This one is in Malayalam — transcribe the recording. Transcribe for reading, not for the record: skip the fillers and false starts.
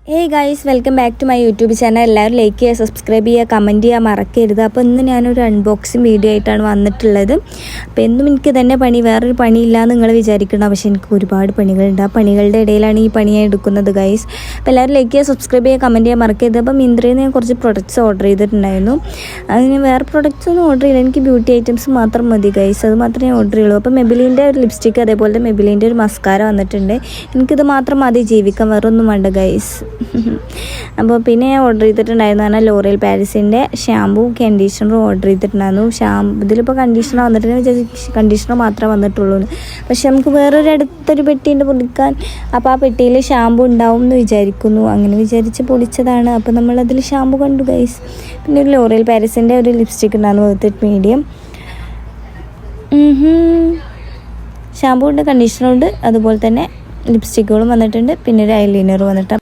Hey guys, welcome back to my YouTube channel. എല്ലാവരും ലൈക്ക് ചെയ്യുക, സബ്സ്ക്രൈബ് ചെയ്യുക, കമൻറ്റ് ചെയ്യുക മറക്കരുത്. അപ്പോൾ ഇന്ന് ഞാനൊരു അൺബോക്സിങ് വീഡിയോ ആയിട്ടാണ് വന്നിട്ടുള്ളത്. അപ്പോൾ എന്നും എനിക്ക് തന്നെ പണി, വേറൊരു പണിയില്ലാന്ന് നിങ്ങൾ വിചാരിക്കണം. പക്ഷേ എനിക്ക് ഒരുപാട് പണികളുണ്ട്. ആ പണികളുടെ ഇടയിലാണ് ഈ പണി എടുക്കുന്നത് ഗൈസ്. അപ്പോൾ എല്ലാവരും ലൈക്ക് ചെയ്യുക, സബ്സ്ക്രൈബ് ചെയ്യുക, കമൻറ്റ് ചെയ്യുക മറക്കരുത്. അപ്പോൾ മിന്ത്രയിൽ നിന്ന് ഞാൻ കുറച്ച് പ്രൊഡക്ട്സ് ഓർഡർ ചെയ്തിട്ടുണ്ടായിരുന്നു. അതിന് വേറെ പ്രൊഡക്ട്സ് ഒന്നും ഓർഡർ ചെയ്യില്ല, എനിക്ക് ബ്യൂട്ടി ഐറ്റംസ് മാത്രം മതി ഗൈസ്. അത് മാത്രമേ ഓർഡർ ചെയ്യുള്ളൂ. അപ്പോൾ മെബിലിൻ്റെ ഒരു ലിപ്സ്റ്റിക്ക്, അതേപോലെ മെബിലിൻ്റെ ഒരു മസ്കാര വന്നിട്ടുണ്ട്. എനിക്കിത് മാത്രം മതി ജീവിക്കാൻ, വേറെ ഒന്നും വേണ്ട ഗൈസ്. അപ്പോൾ പിന്നെ ഞാൻ ഓർഡർ ചെയ്തിട്ടുണ്ടായിരുന്നു പറഞ്ഞാൽ ലോറിയൽ പാരീസിൻ്റെ ഷാമ്പൂ കണ്ടീഷണറും ഓർഡർ ചെയ്തിട്ടുണ്ടായിരുന്നു. ഇതിലിപ്പോൾ കണ്ടീഷണർ വന്നിട്ട് കണ്ടീഷണർ മാത്രമേ വന്നിട്ടുള്ളൂ. പക്ഷെ നമുക്ക് വേറൊരു അടുത്തൊരു പെട്ടിയുണ്ട് പൊളിക്കാൻ. അപ്പോൾ ആ പെട്ടിയിൽ ഷാമ്പൂ ഉണ്ടാവും എന്ന് വിചാരിക്കുന്നു. അങ്ങനെ വിചാരിച്ച് പൊളിച്ചതാണ്. അപ്പോൾ നമ്മളതിൽ ഷാമ്പൂ കണ്ടു ഗൈസ്. പിന്നെ ഒരു ലോറിയൽ പാരീസിൻ്റെ ഒരു ലിപ്സ്റ്റിക് ഉണ്ടായിരുന്നു, വിത്ത് മീഡിയം. ഷാമ്പൂ ഉണ്ട്, കണ്ടീഷണറുണ്ട്, അതുപോലെ തന്നെ ലിപ്സ്റ്റിക്കുകളും വന്നിട്ടുണ്ട്. പിന്നെ ഒരു ഐലൈനർ വന്നിട്ട്